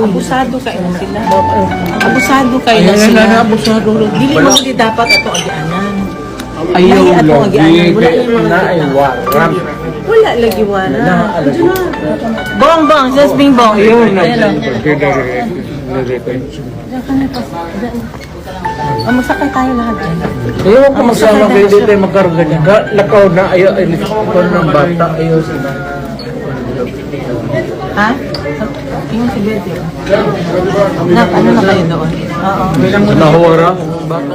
Abusado kayo na sila. Abusado kayo na sila. Abusado. Dili mo di dapat ato agianan. Ayaw ato agianan. Wala Wala lagi wala. Bong, just bing bong. Masakay tayo lahat dyan. Ayaw ka magsama kayo dito ay magkaroon ganyan. Lakaw na ayaw ay ikaw ng bata. Ayaw sila. Ha? Yung si Betty. Ano na kayo doon? Oo. Nahura.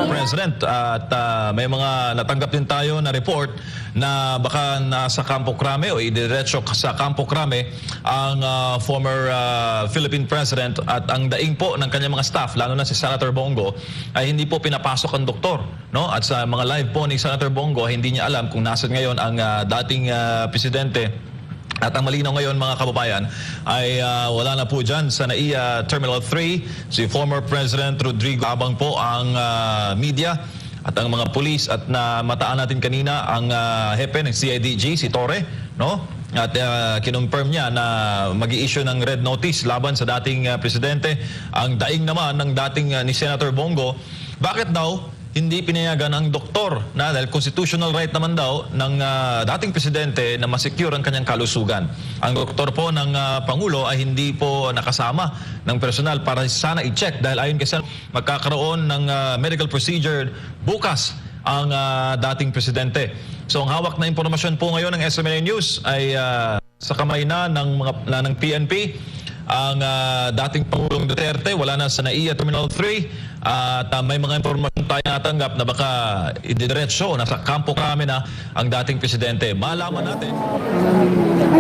President, at may mga natanggap din tayo na report na baka nasa Campo Crame o idiretso sa Campo Crame ang former Philippine President at ang daing po ng kanyang mga staff, lalo na si Senator Bongo, ay hindi po pinapasok ang doktor. No? At sa mga live po ni Senator Bongo, hindi niya alam kung nasan ngayon ang dating presidente. At ang malinaw ngayon mga kababayan ay wala na po dyan sa NAIA Terminal 3 si former President Rodrigo habang po ang media at ang mga pulis at mataan natin kanina ang hepe ng CIDG si Torre, no? At kinonfirm niya na mag-i-issue ng red notice laban sa dating presidente. Ang daing naman ng dating ni Senator Bongo, bakit daw hindi pinayagan ang doktor na dahil constitutional right naman daw ng dating presidente na masecure ang kanyang kalusugan. Ang doktor po ng Pangulo ay hindi po nakasama ng personal para sana i-check dahil ayon kasi magkakaroon ng medical procedure bukas ang dating presidente. So ang hawak na impormasyon po ngayon ng SMNA News ay sa kamay na ng PNP. Ang dating Pangulong Duterte wala na sa NAIA Terminal 3 at may mga impormasyon tayo natanggap na baka idiretso nasa Campo Crame na ang dating presidente. Malaman natin.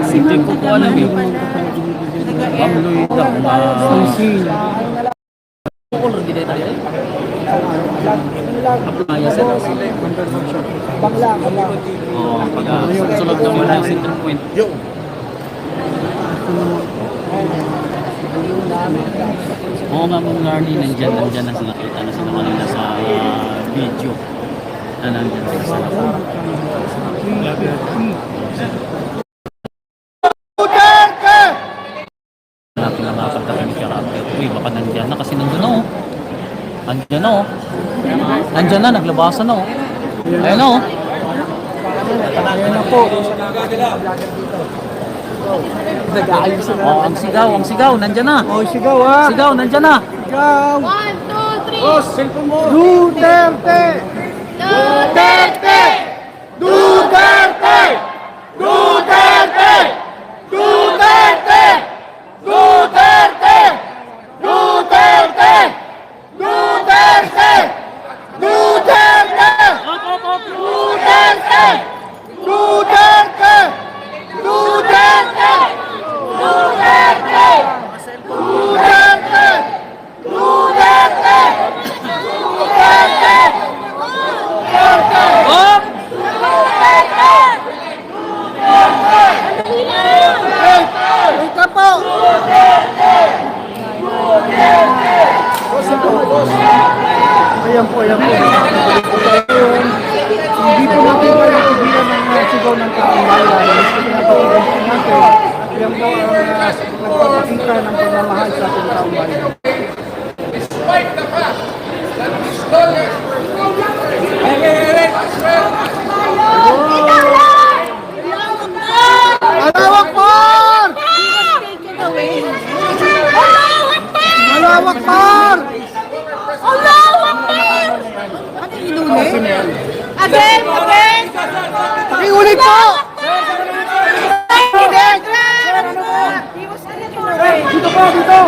Hindi ko po alam yun. Sulog naman ang center point. Oo nga mong Larny, nandyan na sila, nakita na sila kanina sa video na nandyan na sila. Natin na makakanta kami karapit. Uy, baka nandyan na kasi nandyan na oh. Nandyan na oh. Nandyan na, naglabasan na oh. Ayun na oh. Ayun na po. Oh, ang sigaw, nandyan na. Oh, sigaw ha. Sigaw, nandyan na. Sigaw. 1, 2, 3. Oh, cellphone mo. Duterte! Duterte! Duterte! Duterte! Duterte! Duterte! Duterte! Duterte! Duterte! Duterte! Duterte! Duterte! Duterte! Duterte! Duterte! Duterte! Oh! Wait ka po! Ayan po, ayan po. Hindi po natin pagbibilan ng sigaw ng taong bayan. Ayan po ang nagpapakita ng pagmamahal sa ating taong bayan. Despite the fact that these dollars were Alawak Par! Alawak Par! Allahu Akbar! Ano inulit? Again! Pakiulit po! Dito po, dito!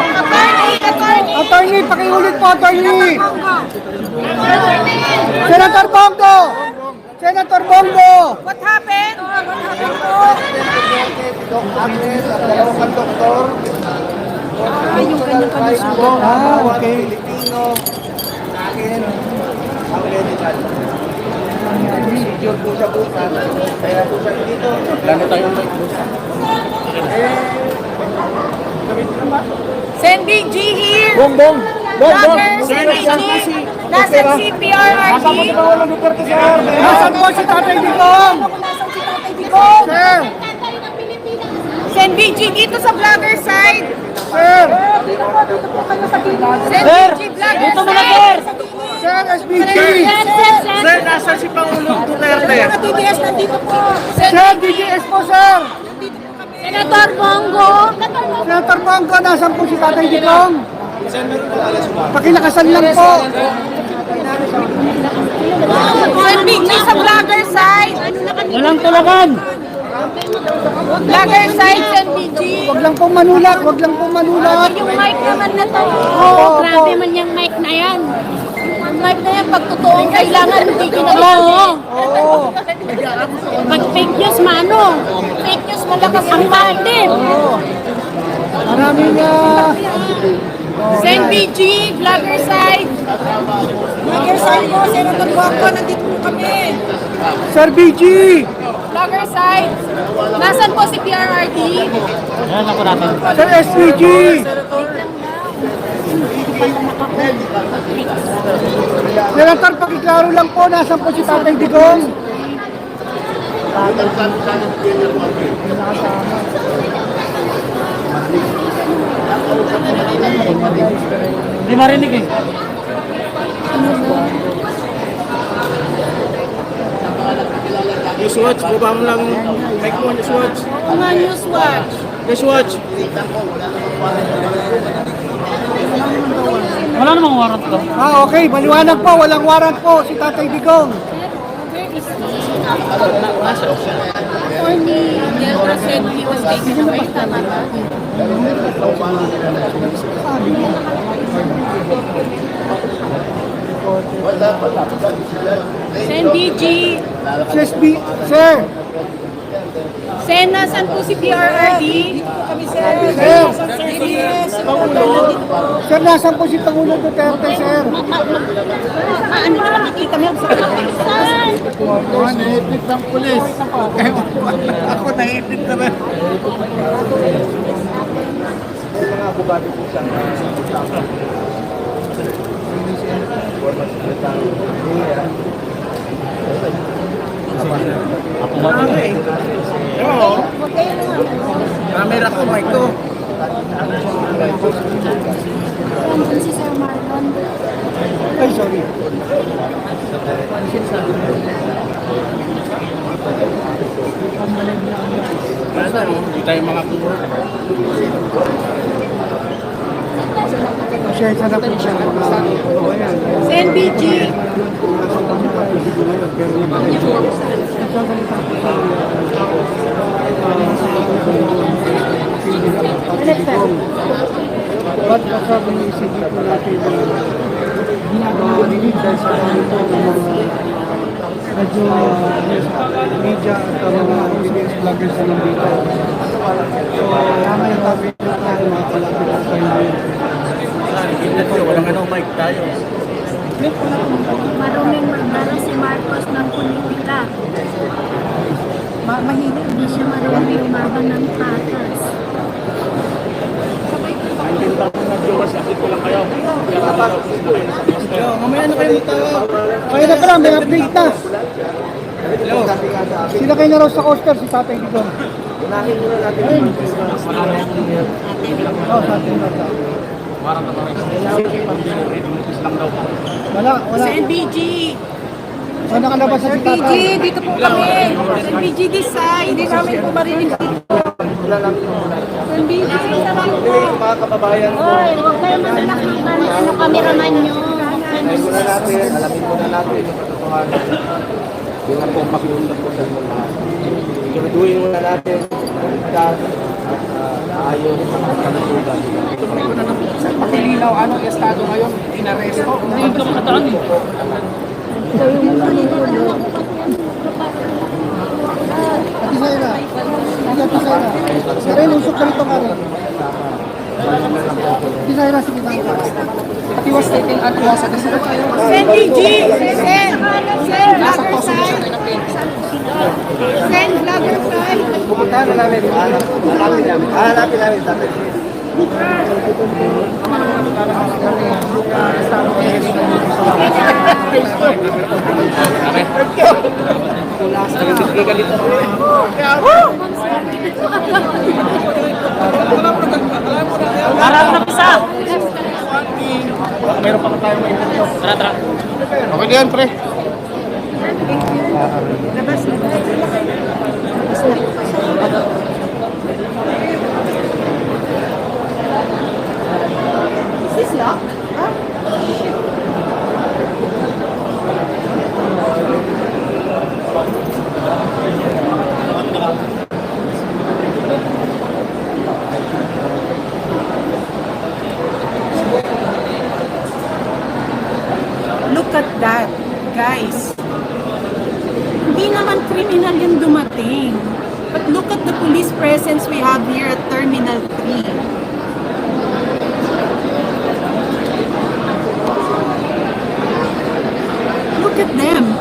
Attorney, pakiulit po, attorney! Senator Bongo! Senator Bongo! What happened? Agnes at dalawang doktor. Yung kanyang kalusugan. Okay. Pilipino, akin, ang medical. Video po siya bukas. Kaya po siya dito. Plano tayong mag-bukas. Sending G here! Bong! Vlogger, Sending G! Nasaan si PRRG? Nasaan po si Tatay Digong? Nasaan si Tatay Digong? Sir! Sir! Dito muna, sir! Sir, SBG! Sir, nasa si Pangulong Duterte? DDS nandito po. Sir, DDS po, sir! Senator Bongo. Senator Bongo, nasan po si Tatay Digong? Pakilakasan lang po. SBG sa vlogger side. Walang tulagan! Vlogger side, SBG. Wag lang pong manulak, wag lang pong manulak. Yung mic naman na to. Opo. Grabe man yung mic na yan. Ang mic na yan, pag totoong kailangan, hindi ginagawa. Oo. Pag fake news, mano? Fake news, malakas ang mic din. Maraming Sen BG, vlogger side. Vlogger side po, Senator Bongo, nandito po kami. Sir BG! Vlogger side. Nasaan po si PRRD? Ayan ako natin. Sir SBG! Senator, pakiklaro lang po, nasan po si Tatay Digong? Hindi marinig eh. Newswatch, baba mo lang mic mo, Newswatch. Oo nga, Newswatch. Newswatch. Wala namang warrant to. Okay, maliwanag po, walang warrant po si Tatay Digong. Attorney Delta said he was taken away. Tama ba? Sen BG. Sir, Sen, nasaan po si PRRD? Kami, sir. Sir. Sir. sir, nasan po si Pangulong Duterte, sir? Ano na lang nakita mo sa saan? Naipit ng pulis. Ako naipit na rin. Mga abogado po siyang Ako nga to. Oo. Camera ko, mic ko. Si Sir Marlon. Ay, sorry. Hindi tayo mga kuha. Pasensya na po siya mga kabayan. Sen BG. Ba't masabi ni isipin po natin na dinig dahil sa ganito ng mga medyo media at mga evidence vloggers na nandito. So, mamaya tabi na tayo mga kalapit na tayo ngayon. Walang ano, mic tayo. Maruming magdala si Marcos ng politika. Mahilig, hindi siya marunong umaban ng patas. Mamaya na kayo magtawag. Kaya na pala, may update na. Sila kayo na raw sa coaster, si Tatay Digong. Unahin muna natin. Oo, sa atin na ito. Wala. Sen BG. Saan nakalabas na si BG, Tatay? dito po kami. Sen BG design. Hindi namin po marinig dito. Sen BG, sarap po. Mga kababayan ko. Hoy, huwag kayo madalak ng ano cameraman nyo. Alamin muna natin yung katotohanan. Yung nga pong pakiusap ko sa mga. Siguraduhin muna natin at ayos ang kalusugan. Pakilinaw, anong estado ngayon? Inaresto? Hindi ko makataan eh. Ati Zaira. Ati Zaira. Zaira, lusok ka nito kami. Ati Zaira, sige lang. Ati was taking at was at the Sen BG. Sen. Sen, vlogger side. Sen, vlogger side. pupuntahan na namin. Hanapin namin. Tatay. Harap na pisa! Tara, tara. Okay na yan, pre. Labas na. Is this locked? Huh? Look at that, guys. Hindi naman criminal yung dumating. But look at the police presence we have here at Terminal 3. Look at them.